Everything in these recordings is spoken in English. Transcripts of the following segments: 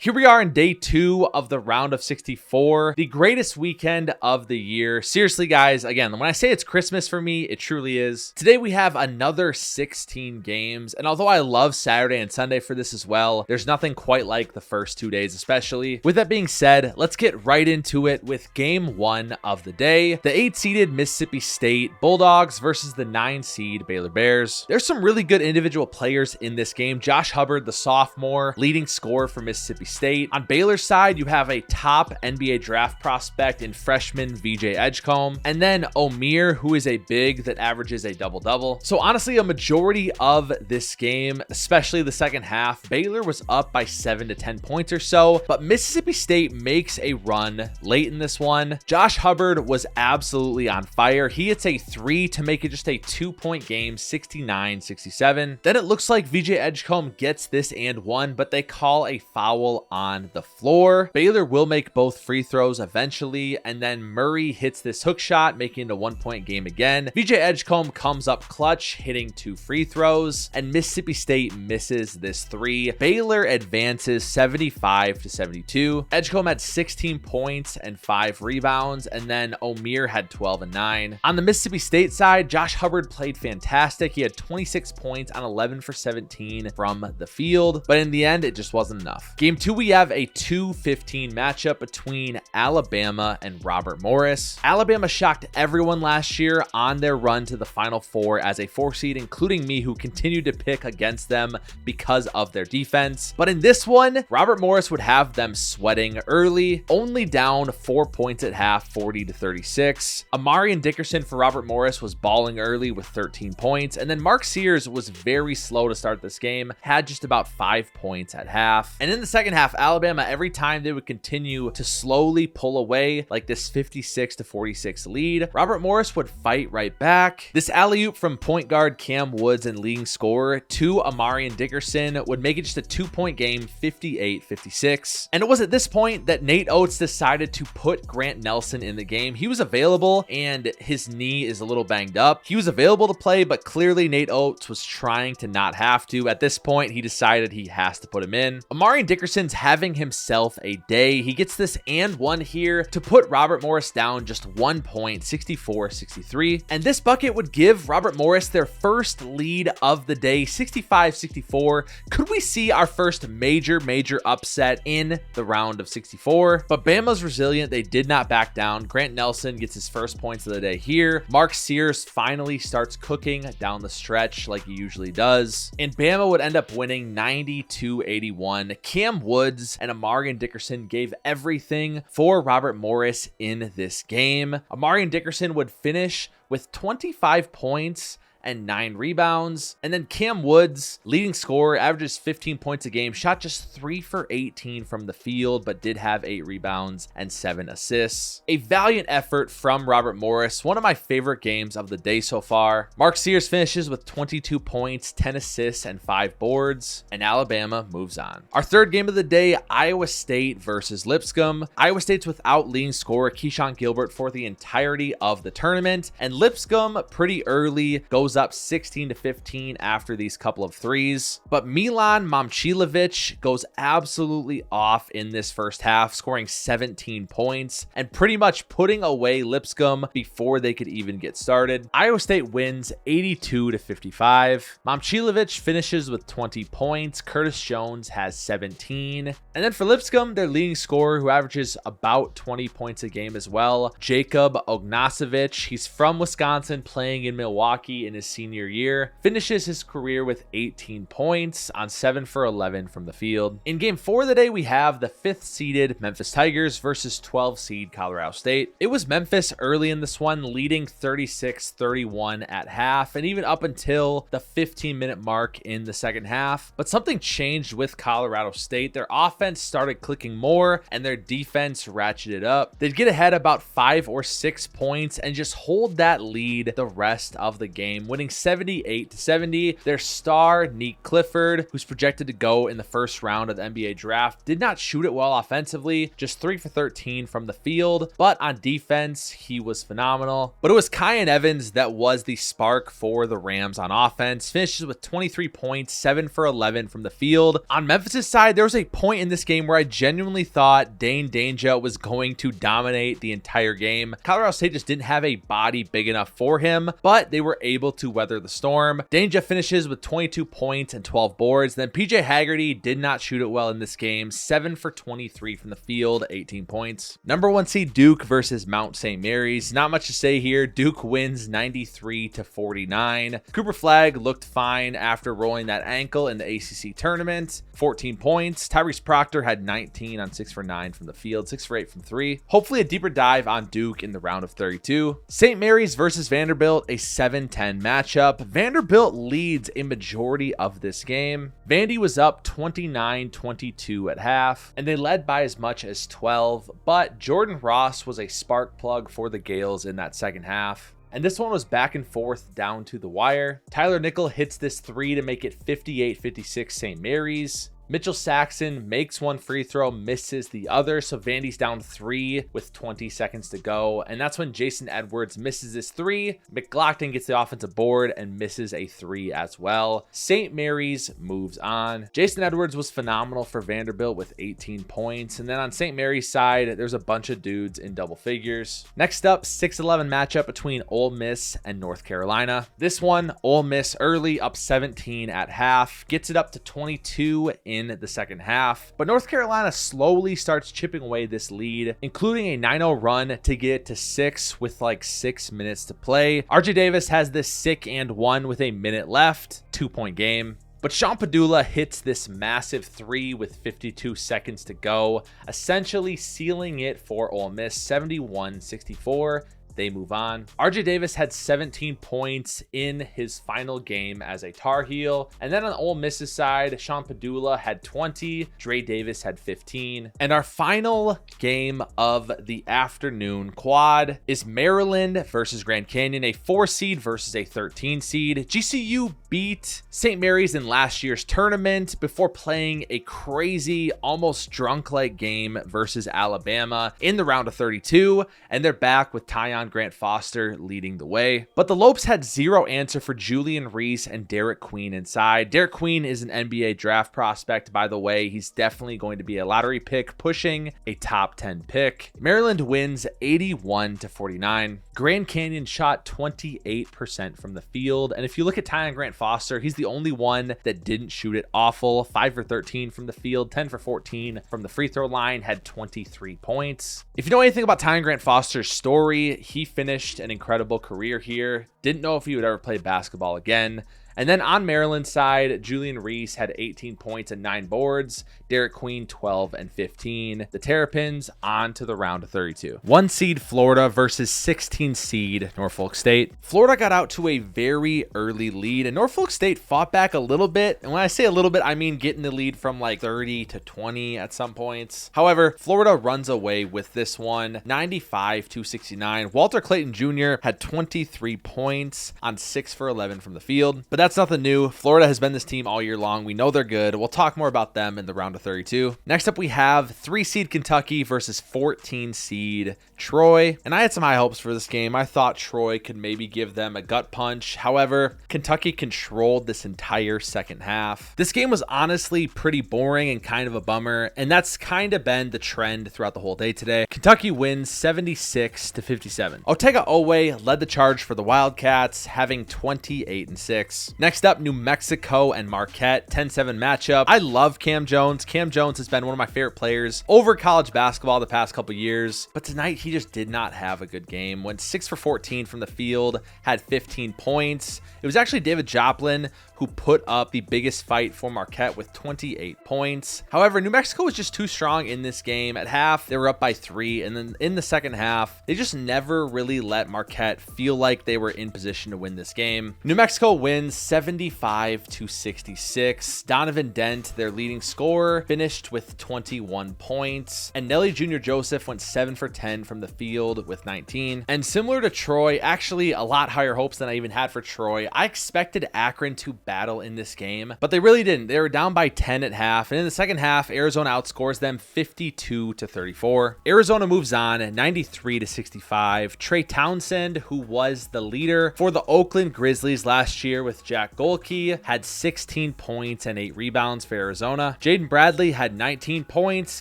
Here we are in day 2 of the round of 64, the greatest weekend of the year. Seriously, guys, again, when I say it's Christmas for me, it truly is. Today we have another 16 games, and although I love Saturday and Sunday for this as well, there's nothing quite like the first 2 days especially. With that being said, let's get right into it with game 1 of the day. The 8-seeded Mississippi State Bulldogs versus the 9-seed Baylor Bears. There's some really good individual players in this game. Josh Hubbard, the sophomore, leading scorer for Mississippi State. On Baylor's side, you have a top NBA draft prospect in freshman VJ Edgecombe, and then Omir, who is a big that averages a double-double. So honestly, a majority of this game, especially the second half, Baylor was up by 7 to 10 points or so, but Mississippi State makes a run late in this one. Josh Hubbard was absolutely on fire. He hits a 3 to make it just a 2-point game, 69-67. Then it looks like VJ Edgecombe gets this and one, but they call a foul on the floor. Baylor will make both free throws eventually, and then Murray hits this hook shot, making it a 1-point game again. VJ Edgecombe comes up clutch, hitting 2 free throws, and Mississippi State misses this 3. Baylor advances 75-72. Edgecombe had 16 points and 5 rebounds, and then Omir had 12 and 9. On the Mississippi State side, Josh Hubbard played fantastic. He had 26 points on 11 for 17 from the field, but in the end, it just wasn't enough. Game 2, we have a 2-15 matchup between Alabama and Robert Morris. Alabama shocked everyone last year on their run to the Final Four as a 4-seed, including me, who continued to pick against them because of their defense. But in this one, Robert Morris would have them sweating early, only down 4 points at half, 40-36. Amarian Dickerson for Robert Morris was balling early with 13 points, and then Mark Sears was very slow to start this game, had just about 5 points at half. And in the second half, Alabama, every time they would continue to slowly pull away like this 56-46 lead, Robert Morris would fight right back. This alley-oop from point guard Cam Woods and leading scorer to Amarian Dickerson would make it just a 2-point game, 58-56. And it was at this point that Nate Oates decided to put Grant Nelson in the game. He was available and his knee is a little banged up. He was available to play, but clearly Nate Oates was trying to not have to. At this point, he decided he has to put him in. Amarian Dickerson's having himself a day. He gets this and one here to put Robert Morris down just 1 point, 64-63. And this bucket would give Robert Morris their first lead of the day, 65-64. Could we see our first major upset in the round of 64? But Bama's resilient. They did not back down. Grant Nelson gets his first points of the day here. Mark Sears finally starts cooking down the stretch like he usually does. And Bama would end up winning 90-81. Cam Woods and Amarian Dickerson gave everything for Robert Morris in this game. Amarian Dickerson would finish with 25 points and 9 rebounds. And then Cam Woods, leading scorer, averages 15 points a game, shot just 3 for 18 from the field, but did have 8 rebounds and 7 assists. A valiant effort from Robert Morris, one of my favorite games of the day so far. Mark Sears finishes with 22 points, 10 assists, and 5 boards, and Alabama moves on. Our third game of the day, Iowa State versus Lipscomb. Iowa State's without leading scorer Keyshawn Gilbert for the entirety of the tournament, and Lipscomb pretty early goes up 16-15 after these couple of threes. But Milan Momcilovic goes absolutely off in this first half, scoring 17 points and pretty much putting away Lipscomb before they could even get started. Iowa State wins 82-55. Momcilovic finishes with 20 points. Curtis Jones has 17. And then for Lipscomb, their leading scorer, who averages about 20 points a game as well, Jacob Ognacevic. He's from Wisconsin, playing in Milwaukee in his senior year, finishes his career with 18 points on 7 for 11 from the field. In game 4 of the day, we have the 5th-seeded Memphis Tigers versus 12-seed Colorado State. It was Memphis early in this one, leading 36-31 at half, and even up until the 15-minute mark in the second half. But something changed with Colorado State. Their offense started clicking more, and their defense ratcheted up. They'd get ahead about 5 or 6 points and just hold that lead the rest of the game winning 78-70. Their star, Neek Clifford, who's projected to go in the first round of the NBA draft, did not shoot it well offensively, just 3 for 13 from the field, but on defense, he was phenomenal. But it was Kyan Evans that was the spark for the Rams on offense. Finishes with 23 points, 7 for 11 from the field. On Memphis' side, there was a point in this game where I genuinely thought Dane Dainja was going to dominate the entire game. Colorado State just didn't have a body big enough for him, but they were able to weather the storm. Dainja finishes with 22 points and 12 boards. Then PJ Haggerty did not shoot it well in this game, 7 for 23 from the field, 18 points. Number 1 seed Duke versus Mount St. Mary's. Not much to say here. Duke wins 93-49. Cooper Flagg looked fine after rolling that ankle in the ACC tournament, 14 points. Tyrese Proctor had 19 on 6 for 9 from the field, 6 for 8 from 3. Hopefully a deeper dive on Duke in the round of 32. St. Mary's versus Vanderbilt, a 7-10 matchup. Vanderbilt leads a majority of this game. Vandy was up 29-22 at half, and they led by as much as 12, but Jordan Ross was a spark plug for the Gales in that second half. And this one was back and forth down to the wire. Tyler Nickel hits this 3 to make it 58-56 St. Mary's. Mitchell Saxon makes one free throw, misses the other, so Vandy's down 3 with 20 seconds to go, and that's when Jason Edwards misses this 3. McLaughlin gets the offensive board and misses a 3 as well. St. Mary's moves on. Jason Edwards was phenomenal for Vanderbilt with 18 points, and then on St. Mary's side, there's a bunch of dudes in double figures. Next up, 6-11 matchup between Ole Miss and North Carolina. This one, Ole Miss early, up 17 at half, gets it up to 22 in the second half, but North Carolina slowly starts chipping away this lead, including a 9-0 run to get to 6 with like 6 minutes to play. RJ Davis has this sick and 1 with a minute left, 2-point game. But Sean Padula hits this massive 3 with 52 seconds to go, essentially sealing it for Ole Miss, 71-64. They move on. RJ Davis had 17 points in his final game as a Tar Heel. And then on Ole Miss's side, Sean Padula had 20. Dre Davis had 15. And our final game of the afternoon quad is Maryland versus Grand Canyon, a 4 seed versus a 13 seed. GCU beat St. Mary's in last year's tournament before playing a crazy, almost drunk-like game versus Alabama in the round of 32. And they're back with Tyon Grant Foster leading the way. But the Lopes had zero answer for Julian Reese and Derek Queen inside. Derek Queen is an NBA draft prospect, by the way. He's definitely going to be a lottery pick, pushing a top 10 pick. Maryland wins 81-49. Grand Canyon shot 28% from the field. And if you look at Tyon Grant Foster, he's the only one that didn't shoot it awful. 5 for 13 from the field, 10 for 14 from the free throw line, had 23 points. If you know anything about Tyon Grant Foster's story, he finished an incredible career here. Didn't know if he would ever play basketball again. And then on Maryland's side, Julian Reese had 18 points and 9 boards. Derek Queen, 12 and 15. The Terrapins on to the round of 32. 1 seed Florida versus 16 seed Norfolk State. Florida got out to a very early lead, and Norfolk State fought back a little bit. And when I say a little bit, I mean getting the lead from like 30 to 20 at some points. However, Florida runs away with this one, 95-69. Walter Clayton Jr. had 23 points on 6 for 11 from the field, but that's nothing new. Florida has been this team all year long. We know they're good. We'll talk more about them in the round of 32. Next up, we have 3 seed Kentucky versus 14 seed Troy. And I had some high hopes for this game. I thought Troy could maybe give them a gut punch. However, Kentucky controlled this entire second half. This game was honestly pretty boring and kind of a bummer. And that's kind of been the trend throughout the whole day today. Kentucky wins 76-57. Otega Owe led the charge for the Wildcats, having 28-6. Next up, New Mexico and Marquette, 10-7 matchup. I love Cam Jones. Cam Jones has been one of my favorite players over college basketball the past couple years, but tonight he just did not have a good game. Went 6 for 14 from the field, had 15 points. It was actually David Joplin who put up the biggest fight for Marquette with 28 points. However, New Mexico was just too strong in this game. At half, they were up by 3, and then in the second half, they just never really let Marquette feel like they were in position to win this game. New Mexico wins 75-66. Donovan Dent, their leading scorer, finished with 21 points, and Nelly Jr. Joseph went 7 for 10 from the field with 19. And similar to Troy, actually a lot higher hopes than I even had for Troy. I expected Akron to battle in this game, but they really didn't. They were down by 10 at half, and in the second half, Arizona outscores them 52-34. Arizona moves on 93-65. Trey Townsend, who was the leader for the Oakland Grizzlies last year with Jack Golke, had 16 points and 8 rebounds for Arizona. Jaden Bradley had 19 points.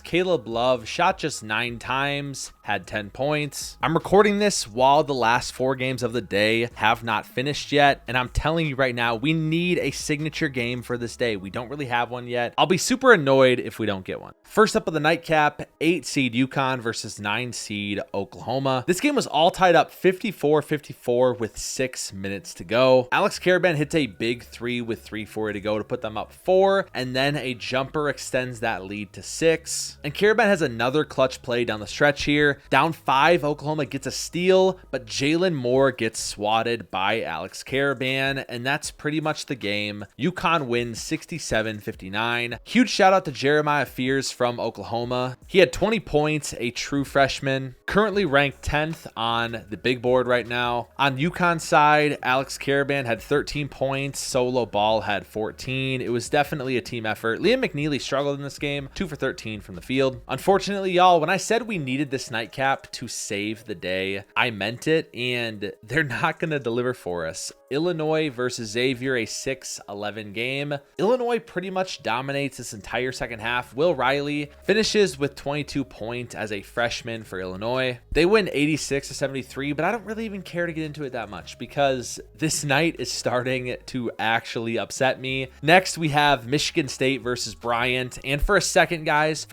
Caleb Love shot just 9 times, had 10 points. I'm recording this while the last 4 games of the day have not finished yet, and I'm telling you right now, we need a signature game for this day. We don't really have one yet. I'll be super annoyed if we don't get one. First up of the nightcap, 8 seed UConn versus 9 seed Oklahoma. This game was all tied up 54-54 with 6 minutes to go. Alex Karaban hits a big 3 with 3:40 to go to put them up 4, and then a jumper extends that lead to 6. And Karaban has another clutch play down the stretch here. Down 5, Oklahoma gets a steal, but Jalen Moore gets swatted by Alex Karaban, and that's pretty much the game. UConn wins 67-59. Huge shout out to Jeremiah Fears from Oklahoma. He had 20 points, a true freshman, currently ranked 10th on the big board right now. On UConn's side, Alex Karaban had 13 points, Solo Ball had 14. It was definitely a team effort. Liam McNeely struggled in this game, 2 for 13 from the field. Unfortunately, y'all, when I said we needed this nightcap to save the day, I meant it, and they're not going to deliver for us. Illinois versus Xavier, a 6-11 game. Illinois pretty much dominates this entire second half. Will Riley finishes with 22 points as a freshman for Illinois. They win 86-73, but I don't really even care to get into it that much because this night is starting to actually upset me. Next, we have Michigan State versus Bryant. And for a second, guys,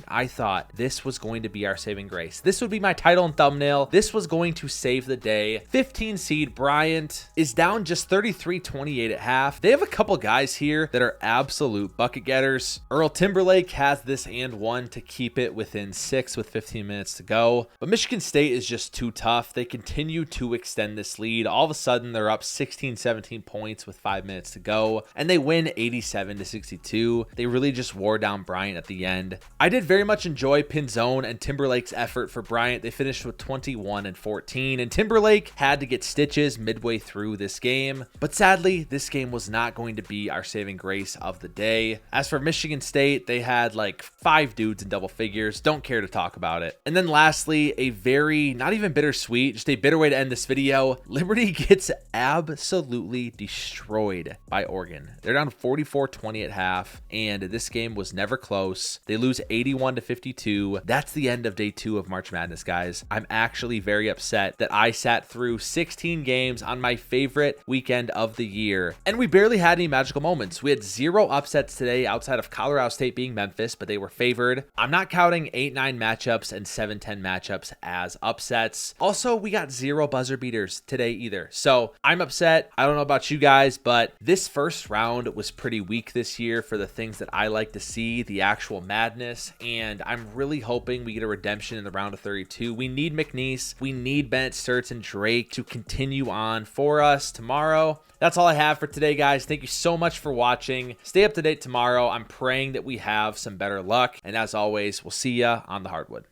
I thought this was going to be our saving grace. This would be my title and thumbnail. This was going to save the day. 15 seed Bryant is down just 33-28 at half. They have a couple guys here that are absolute bucket getters. Earl Timberlake has this and one to keep it within 6 with 15 minutes to go. But Michigan State is just too tough. They continue to extend this lead. All of a sudden, they're up 16-17 points with 5 minutes to go, and they win 87-62. They really just wore down Bryant at the end. I did very much enjoy Pinzone and Timberlake's effort for Bryant. They finished with 21 and 14, and Timberlake had to get stitches midway through this game. But sadly, this game was not going to be our saving grace of the day. As for Michigan State, they had like 5 dudes in double figures. Don't care to talk about it. And then lastly, a very, not even bittersweet, just a bitter way to end this video. Liberty gets absolutely destroyed by Oregon. They're down 44-20 at half, and this game was never close. They lose 81-52. That's the end of day 2 of March Madness, guys. I'm actually very upset that I sat through 16 games on my favorite weekend of the year, and we barely had any magical moments. We had 0 upsets today outside of Colorado State being Memphis, but they were favored. I'm not counting 8-9 matchups and 7-10 matchups as upsets. Also, we got 0 buzzer beaters today either. So I'm upset. I don't know about you guys, but this first round was pretty weak this year for the things that I like to see, the actual madness, and I'm really hoping we get a redemption in the round of 32. We need McNeese. We need Bennett, Sturtz, and Drake to continue on for us tomorrow. That's all I have for today, guys. Thank you so much for watching. Stay up to date tomorrow. I'm praying that we have some better luck. And as always, we'll see ya on the hardwood.